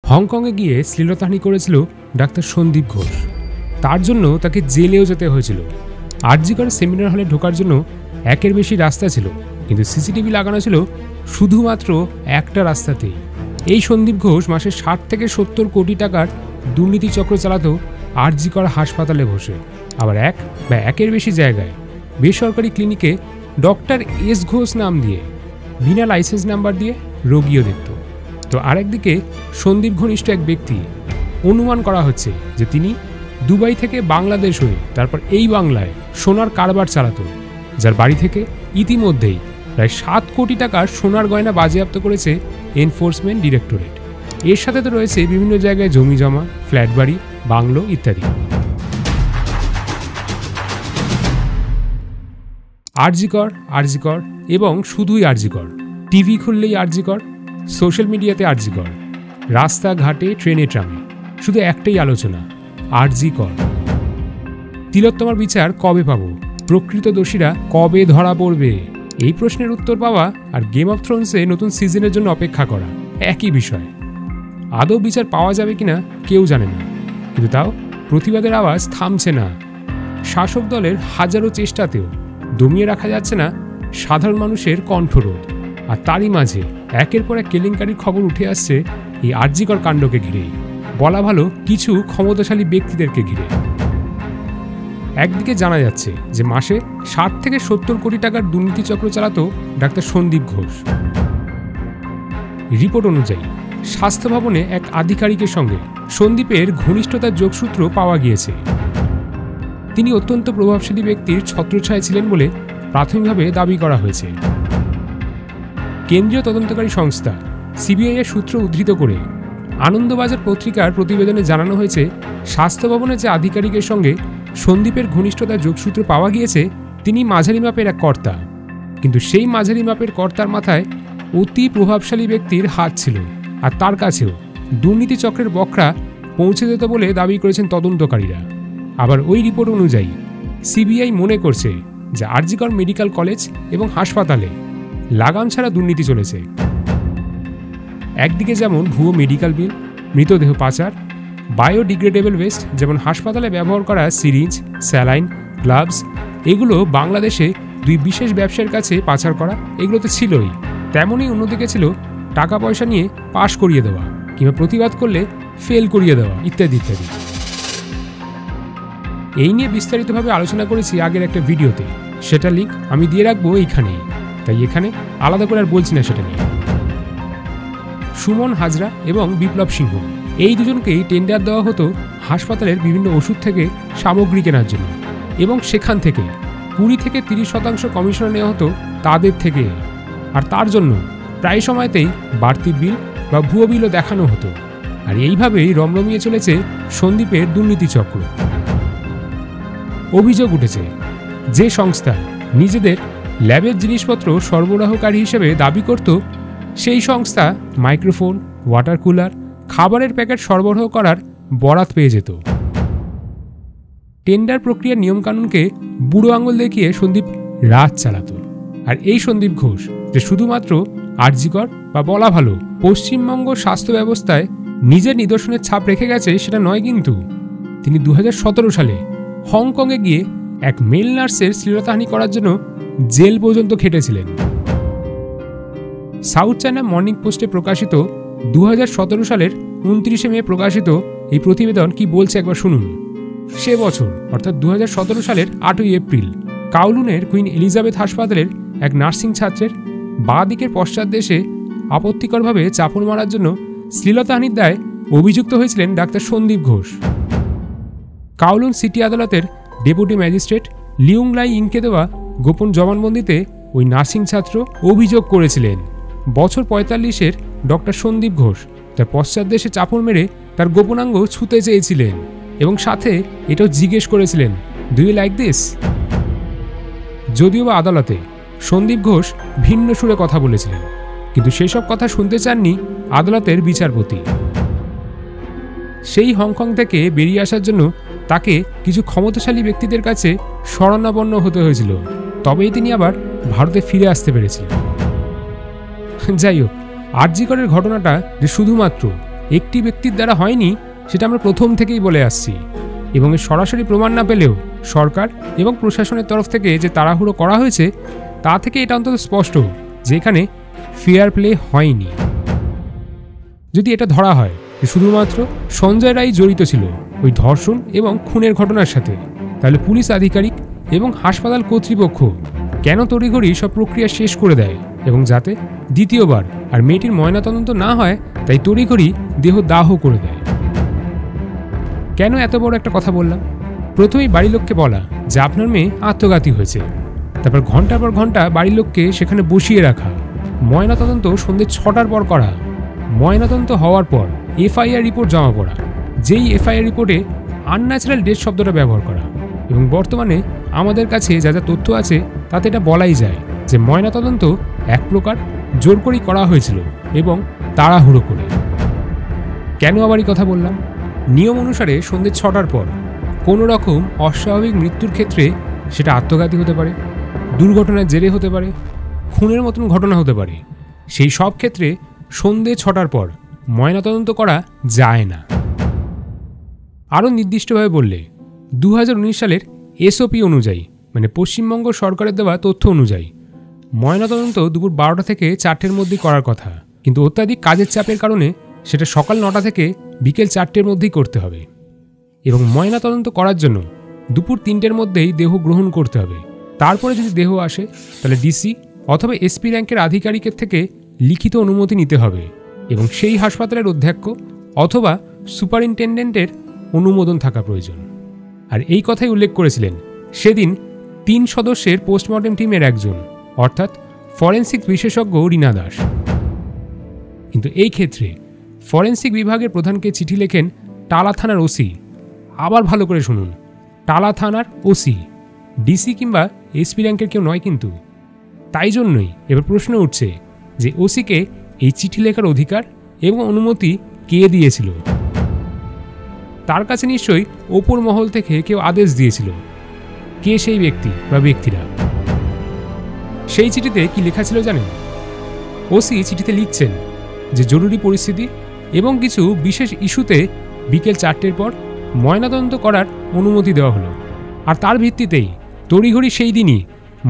হংকংয়ে গিয়ে শ্লীলতাহানি করেছিল ডাক্তার সন্দীপ ঘোষ। তার জন্য তাকে জেলেও যেতে হয়েছিল। আরজি কর সেমিনার হলে ঢোকার জন্য একের বেশি রাস্তা ছিল, কিন্তু সিসিটিভি লাগানো ছিল শুধুমাত্র একটা রাস্তাতেই। এই সন্দীপ ঘোষ মাসে 60 থেকে 70 কোটি টাকার দুর্নীতি চক্র চালাতো আরজি কর হাসপাতালে বসে। আবার এক বা একের বেশি জায়গায় বেসরকারি ক্লিনিকে ডক্টর এস ঘোষ নাম দিয়ে বিনা লাইসেন্স নাম্বার দিয়ে রোগীও দেখত। তো আরেকদিকে সন্দীপ ঘনিষ্ঠ এক ব্যক্তি অনুমান করা হচ্ছে যে তিনি দুবাই থেকে বাংলাদেশ হয়ে তারপর এই বাংলায় সোনার কারবার চালাতো, যার বাড়ি থেকে ইতিমধ্যেই প্রায় 7 কোটি টাকার সোনার গয়না বাজেয়াপ্ত করেছে এনফোর্সমেন্ট ডিরেক্টরেট। এর সাথে তো রয়েছে বিভিন্ন জায়গায় জমি জমা, ফ্ল্যাট বাড়ি, বাংলো ইত্যাদি। আরজি কর এবং শুধুই আরজি কর। টিভি খুললেই আরজি কর, সোশ্যাল মিডিয়াতে আরজি কর, রাস্তাঘাটে ট্রেনে ট্রামে শুধু একটাই আলোচনা, আরজি কর। তিলোত্তমার বিচার কবে পাবো? প্রকৃত দোষীরা কবে ধরা পড়বে? এই প্রশ্নের উত্তর পাওয়া আর গেম অফ থ্রোনসে নতুন সিজনের জন্য অপেক্ষা করা একই বিষয়। আদৌ বিচার পাওয়া যাবে কিনা কেউ জানে না, কিন্তু তাও প্রতিবাদের আওয়াজ থামছে না। শাসক দলের হাজারো চেষ্টাতেও দমিয়ে রাখা যাচ্ছে না সাধারণ মানুষের কণ্ঠরোধ। আর তারই মাঝে একের পর এক কেলেঙ্কারির খবর উঠে আসছে এই আরজি কর কাণ্ডকে ঘিরেই, বলা ভালো কিছু ক্ষমতাশালী ব্যক্তিদেরকে ঘিরে। একদিকে জানা যাচ্ছে যে মাসে 60 থেকে 70 কোটি টাকার দুর্নীতি চক্র চালাতো ডাক্তার সন্দীপ ঘোষ। রিপোর্ট অনুযায়ী স্বাস্থ্য ভবনে এক আধিকারিকের সঙ্গে সন্দীপের ঘনিষ্ঠতার যোগসূত্র পাওয়া গিয়েছে। তিনি অত্যন্ত প্রভাবশালী ব্যক্তির ছত্রছায়ায় ছিলেন বলে প্রাথমিকভাবে দাবি করা হয়েছে। কেন্দ্রীয় তদন্তকারী সংস্থা সিবিআই এর সূত্র উদ্ধৃত করে আনন্দবাজার পত্রিকার প্রতিবেদনে জানানো হয়েছে, স্বাস্থ্য ভবনের যে আধিকারিকের সঙ্গে সন্দীপের ঘনিষ্ঠতার যোগসূত্র পাওয়া গিয়েছে তিনি মাঝারি মাপের এক কর্তা, কিন্তু সেই মাঝারি মাপের কর্তার মাথায় অতি প্রভাবশালী ব্যক্তির হাত ছিল, আর তার কাছেও দুর্নীতি চক্রের বকরা পৌঁছে যেত বলে দাবি করেছেন তদন্তকারীরা। আবার ওই রিপোর্ট অনুযায়ী সিবিআই মনে করছে যে আরজি কর মেডিকেল কলেজ এবং হাসপাতালে লাগাম ছাড়া দুর্নীতি চলেছে। একদিকে যেমন ভুয়ো মেডিকেল বিল, মৃতদেহ পাচার, বায়োডিগ্রেডেবল ওয়েস্ট যেমন হাসপাতালে ব্যবহার করা সিরিঞ্জ, স্যালাইন, গ্লাভস, এগুলো বাংলাদেশে দুই বিশেষ ব্যবসায়ীর কাছে পাচার করা, এগুলো তো ছিলই। তেমনই অন্যদিকে ছিল টাকা পয়সা নিয়ে পাশ করিয়ে দেওয়া কিংবা প্রতিবাদ করলে ফেল করিয়ে দেওয়া ইত্যাদি ইত্যাদি। এই নিয়ে বিস্তারিতভাবে আলোচনা করেছি আগের একটা ভিডিওতে, সেটা লিঙ্ক আমি দিয়ে রাখবো এইখানেই, তাই এখানে আলাদা করে আর বলছি না সেটা নিয়ে। সুমন হাজরা এবং বিপ্লব সিংহ এই দুজনকেই টেন্ডার দেওয়া হতো হাসপাতালের বিভিন্ন ওষুধ থেকে সামগ্রী কেনার জন্য, এবং সেখান থেকে 20 থেকে 30% কমিশন নেওয়া হতো তাদের থেকে। আর তার জন্য প্রায় সময়তেই বাড়তি বিল বা ভুয়ো বিলও দেখানো হতো। আর এইভাবেই রমরমিয়ে চলেছে সন্দীপের দুর্নীতি চক্র। অভিযোগ উঠেছে যে সংস্থা নিজেদের ল্যাবের জিনিসপত্র সরবরাহকারী হিসেবে দাবি করত, সেই সংস্থা মাইক্রোফোন, ওয়াটার কুলার, খাবারের প্যাকেট সরবরাহ করার বরাত পেয়ে যেত। টেন্ডার প্রক্রিয়ার নিয়মকানুনকে বুড়ো আঙুল দেখিয়ে সন্দীপ রাজ চালাতো। আর এই সন্দীপ ঘোষ যে শুধুমাত্র আরজি কর বা বলা ভালো পশ্চিমবঙ্গ স্বাস্থ্য ব্যবস্থায় নিজের নিদর্শনের ছাপ রেখে গেছে সেটা নয়, কিন্তু তিনি 2017 সালে হংকংয়ে গিয়ে এক মেল নার্সের শ্লীলতাহানি করার জন্য জেল পর্যন্ত খেটেছিলেন। সাউথ চায়না মর্নিং পোস্টে প্রকাশিত 2017 সালের 29 মে প্রকাশিত এই প্রতিবেদন কি বলছে একবার শুনুন। সে বছর অর্থাৎ 2017 সালের 8ই এপ্রিল কাউলুনের কুইন এলিজাবেথ হাসপাতালের এক নার্সিং ছাত্রের বাঁ দিকের পশ্চাৎদেশে আপত্তিকরভাবে চাপড় মারার জন্য শ্লীলতাহানির দায়ে অভিযুক্ত হয়েছিলেন doctor Sandeep Ghosh. Kowloon city আদালতের ডেপুটি ম্যাজিস্ট্রেট লিউংলাই ইংকে দেওয়া গোপন জবানবন্দিতে ওই নার্সিং ছাত্র অভিযোগ করেছিলেন বছর 45-এর ডক্টর সন্দীপ ঘোষ তার পশ্চাৎদেশে চাপড় মেরে তার গোপনাঙ্গ ছুঁতে চেয়েছিলেন, এবং সাথে এটাও জিজ্ঞেস করেছিলেন, ডু ইউ লাইক দিস? যদিও বা আদালতে সন্দীপ ঘোষ ভিন্ন সুরে কথা বলেছিলেন, কিন্তু সেসব কথা শুনতে চাননি আদালতের বিচারপতি। সেই হংকং থেকে বেরিয়ে আসার জন্য তাকে কিছু ক্ষমতাশালী ব্যক্তিদের কাছে শরণাপন্ন হতে হয়েছিল, তবেই তিনি আবার ভারতে ফিরে আসতে পেরেছিলেন। যাই হোক, আরজি করের ঘটনাটা যে শুধুমাত্র একটি ব্যক্তির দ্বারা হয়নি সেটা আমরা প্রথম থেকেই বলে আসছি, এবং এর সরাসরি প্রমাণ না পেলেও সরকার এবং প্রশাসনের তরফ থেকে যে তাড়াহুড়ো করা হয়েছে তা থেকে এটা অন্তত স্পষ্ট যে এখানে ফেয়ার প্লে হয়নি। যদি এটা ধরা হয় যে শুধুমাত্র সঞ্জয় রায় জড়িত ছিল ওই ধর্ষণ এবং খুনের ঘটনার সাথে, তাহলে পুলিশ আধিকারিক এবং হাসপাতাল কর্তৃপক্ষ কেন তড়িঘড়ি সব প্রক্রিয়া শেষ করে দেয় এবং যাতে দ্বিতীয়বার আর মেয়েটির ময়নাতদন্ত না হয় তাই তড়িঘড়ি দেহ দাহ করে দেয়? কেন এত বড় একটা কথা বললাম? প্রথমেই বাড়ির লোককে বলা যে আপনার মেয়ে আত্মঘাতী হয়েছে, তারপর ঘন্টার পর ঘন্টা বাড়ির লোককে সেখানে বসিয়ে রাখা, ময়নাতদন্ত সন্ধ্যে 6টার পর করা, ময়নাতদন্ত হওয়ার পর এফআইআর রিপোর্ট জমা পড়া, যেই এফআইআর রিপোর্টে আনন্যাচারাল ডেথ শব্দটা ব্যবহার করা, এবং বর্তমানে আমাদের কাছে যা যা তথ্য আছে তাতে এটা বলাই যায় যে ময়নাতদন্ত এক প্রকার জোর করেই করা হয়েছিল এবং তাড়াহুড়ো করে। কেন আবার এই কথা বললাম? নিয়ম অনুসারে সন্ধ্যে 6টার পর কোনো রকম অস্বাভাবিক মৃত্যুর ক্ষেত্রে সেটা আত্মঘাতী হতে পারে, দুর্ঘটনার জেরে হতে পারে, খুনের মতন ঘটনা হতে পারে, সেই সব ক্ষেত্রে সন্ধ্যে 6টার পর ময়নাতদন্ত করা যায় না। আরও নির্দিষ্টভাবে বললে 2019 সালের এসওপি অনুযায়ী, মানে পশ্চিমবঙ্গ সরকারের দেওয়া তথ্য অনুযায়ী, ময়নাতদন্ত দুপুর 12টা থেকে 4টের মধ্যে করার কথা, কিন্তু অত্যাধিক কাজের চাপের কারণে সেটা সকাল 9টা থেকে বিকেল 4টের মধ্যেই করতে হবে, এবং ময়নাতদন্ত করার জন্য দুপুর 3টের মধ্যেই দেহ গ্রহণ করতে হবে। তারপরে যদি দেহ আসে তাহলে ডিসি অথবা এসপি র্যাঙ্কের আধিকারিকের থেকে লিখিত অনুমতি নিতে হবে, এবং সেই হাসপাতালের অধ্যক্ষ অথবা সুপারিনটেন্ডেন্টের অনুমোদন থাকা প্রয়োজন। আর এই কথাই উল্লেখ করেছিলেন সেদিন 3 সদস্যের পোস্টমর্টেম টিমের একজন, অর্থাৎ ফরেন্সিক বিশেষজ্ঞ রীনা দাস। কিন্তু এই ক্ষেত্রে ফরেন্সিক বিভাগের প্রধানকে চিঠি লেখেন টালা থানার ওসি। আবার ভালো করে শুনুন, টালা থানার ওসি, ডিসি কিংবা এসপি র্যাঙ্কের কেউ নয় কিন্তু। তাই জন্যই এবার প্রশ্ন উঠছে যে ওসিকে এই চিঠি লেখার অধিকার এবং অনুমতি কে দিয়েছিল? তার কাছে নিশ্চয়ই ওপর মহল থেকে কেউ আদেশ দিয়েছিল। কে সেই ব্যক্তি বা ব্যক্তিরা? সেই চিঠিতে কি লেখা ছিল জানেন? ওসি চিঠিতে লিখছেন যে জরুরি পরিস্থিতি এবং কিছু বিশেষ ইস্যুতে বিকেল 4টের পর ময়নাতদন্ত করার অনুমতি দেওয়া হলো, আর তার ভিত্তিতেই তড়িঘড়ি সেই দিনই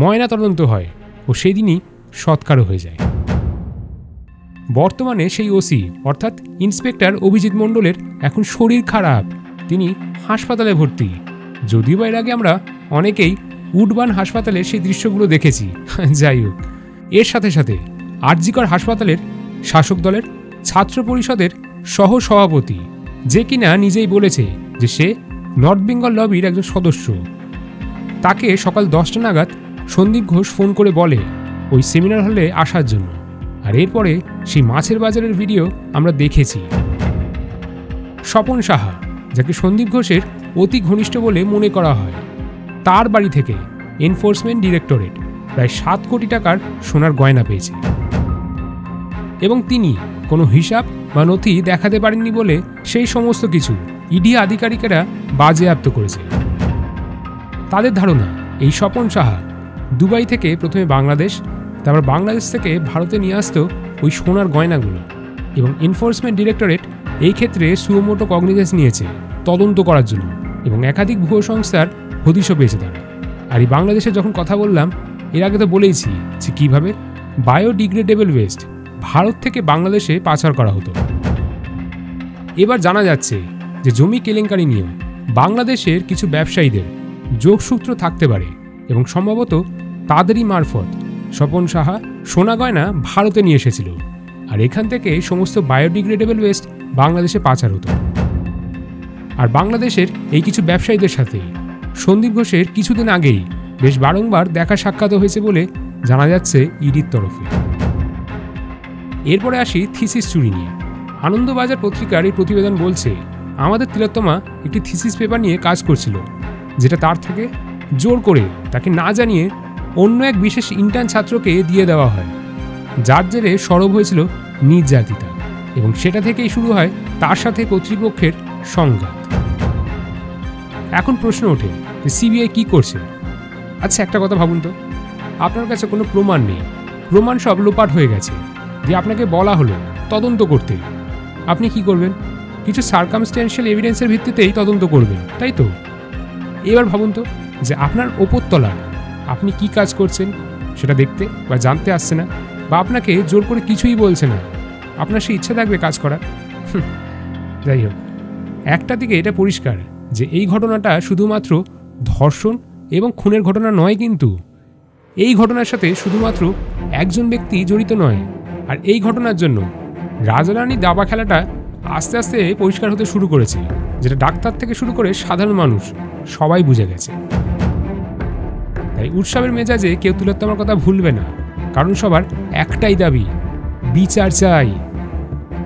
ময়নাতদন্ত হয় ও সেই দিনই সৎকারও হয়ে যায়। বর্তমানে সেই ওসি অর্থাৎ ইন্সপেক্টর অভিজিৎ মণ্ডলের এখন শরীর খারাপ, তিনি হাসপাতালে ভর্তি। যদিও বা এর আগে আমরা অনেকেই উডবান হাসপাতালে সেই দৃশ্যগুলো দেখেছি। যাই হোক, এর সাথে সাথে আরজিকর হাসপাতালের শাসক দলের ছাত্র পরিষদের সহ সভাপতি, যে কিনা নিজেই বলেছে যে সে নর্থ বেঙ্গল লবির একজন সদস্য, তাকে সকাল 10টা নাগাদ সন্দীপ ঘোষ ফোন করে বলে ওই সেমিনার হলে আসার জন্য। আর এরপরে সেই মাছের বাজারের ভিডিও আমরা দেখেছি। স্বপন সাহা, যাকে সন্দীপ ঘোষের অতি ঘনিষ্ঠ বলে মনে করা হয়, তার বাড়ি থেকে এনফোর্সমেন্ট ডিরেক্টরেট প্রায় 7 কোটি টাকার সোনার গয়না পেয়েছে, এবং তিনি কোনো হিসাব বা নথি দেখাতে পারেননি বলে সেই সমস্ত কিছু ইডি আধিকারিকেরা বাজেয়াপ্ত করেছে। তাদের ধারণা এই স্বপন সাহা দুবাই থেকে প্রথমে বাংলাদেশ, তারপর বাংলাদেশ থেকে ভারতে নিয়ে আসতো ওই সোনার গয়নাগুলো, এবং এনফোর্সমেন্ট ডিরেক্টরেট এই ক্ষেত্রে সুমোটো কগনিজেন্স নিয়েছে তদন্ত করার জন্য, এবং একাধিক ভুয়ো সংস্থার হদিশও পেয়েছে তারা। আর এই বাংলাদেশে যখন কথা বললাম এর আগে তো বলেইছি যে কীভাবে বায়োডিগ্রেডেবল ওয়েস্ট ভারত থেকে বাংলাদেশে পাচার করা হতো। এবার জানা যাচ্ছে যে জমি কেলেঙ্কারি নিয়েও বাংলাদেশের কিছু ব্যবসায়ীদের যোগসূত্র থাকতে পারে, এবং সম্ভবত তাদেরই মারফত স্বপন সাহা সোনা গয়না ভারতে নিয়ে এসেছিল, আর এখান থেকে সমস্ত বায়োডিগ্রেডেবল ওয়েস্ট বাংলাদেশে পাচার হতো। আর বাংলাদেশের এই কিছু ব্যবসায়ীদের সাথে সন্দীপ ঘোষের কিছুদিন আগেই বেশ বারংবার দেখা সাক্ষাৎ হয়েছে বলে জানা যাচ্ছে ইডির তরফে। এরপরে আসি থিসিস চুরি নিয়ে। আনন্দবাজার পত্রিকার এই প্রতিবেদন বলছে আমাদের তিলোত্তমা একটি থিসিস পেপার নিয়ে কাজ করছিল, যেটা তার থেকে জোর করে তাকে না জানিয়ে অন্য এক বিশেষ ইন্টার্ন ছাত্রকে দিয়ে দেওয়া হয়, যার জেরে সরব হয়েছিল নির্যাতিতা, এবং সেটা থেকেই শুরু হয় তার সাথে কর্তৃপক্ষের সংঘাত। এখন প্রশ্ন ওঠে যে সিবিআই কি করছে? আচ্ছা, একটা কথা ভাবুন তো, আপনার কাছে কোনো প্রমাণ নেই, প্রমাণ সব লোপাট হয়ে গেছে, যে আপনাকে বলা হলো তদন্ত করতে, আপনি কি করবেন? কিছু সার্কামস্ট্যান্সিয়াল এভিডেন্সের ভিত্তিতেই তদন্ত করবেন, তাই তো? এবার ভাবুন তো যে আপনার ওপরতলা আপনি কি কাজ করছেন সেটা দেখতে বা জানতে আসছে না, বা আপনাকে জোর করে কিছুই বলছে না, আপনার সে ইচ্ছা থাকবে কাজ করার? যাই হোক, একটা দিকে এটা পরিষ্কার যে এই ঘটনাটা শুধুমাত্র ধর্ষণ এবং খুনের ঘটনা নয়, কিন্তু এই ঘটনার সাথে শুধুমাত্র একজন ব্যক্তি জড়িত নয়। আর এই ঘটনার জন্য রাজারানী দাবা খেলাটা আস্তে আস্তে পরিষ্কার হতে শুরু করেছে, যেটা ডাক্তার থেকে শুরু করে সাধারণ মানুষ সবাই বুঝে গেছে। তাই উৎসবের মেজাজে কেউ তিলোত্তমার কথা ভুলবে না, কারণ সবার একটাই দাবি, বিচার চাই।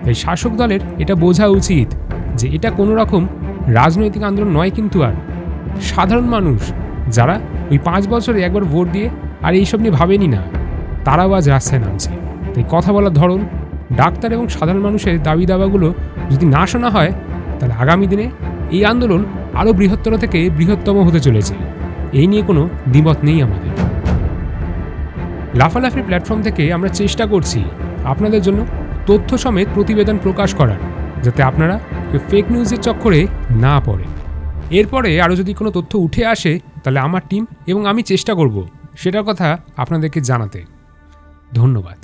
তাই শাসক দলের এটা বোঝা উচিত যে এটা কোনো রকম রাজনৈতিক আন্দোলন নয়, কিন্তু আর সাধারণ মানুষ যারা ওই 5 বছরে একবার ভোট দিয়ে আর এইসব নিয়ে ভাবেনি না, তারাও আজ রাস্তায় নামছে। তাই কথা বলার ধরন, ডাক্তার এবং সাধারণ মানুষের দাবি দাবাগুলো যদি না শোনা হয়, তাহলে আগামী দিনে এই আন্দোলন আরও বৃহত্তর থেকে বৃহত্তম হতে চলেছে। এই নিয়ে কোনো দ্বিমত নেই আমাদের। লাফালাফির প্ল্যাটফর্ম থেকে আমরা চেষ্টা করছি আপনাদের জন্য তথ্য সমেত প্রতিবেদন প্রকাশ করার, যাতে আপনারা ফেক নিউজের চক্করে না পড়েন। এরপরে আরও যদি কোনো তথ্য উঠে আসে, তাহলে আমার টিম এবং আমি চেষ্টা করব সেটার কথা আপনাদেরকে জানাতে। ধন্যবাদ।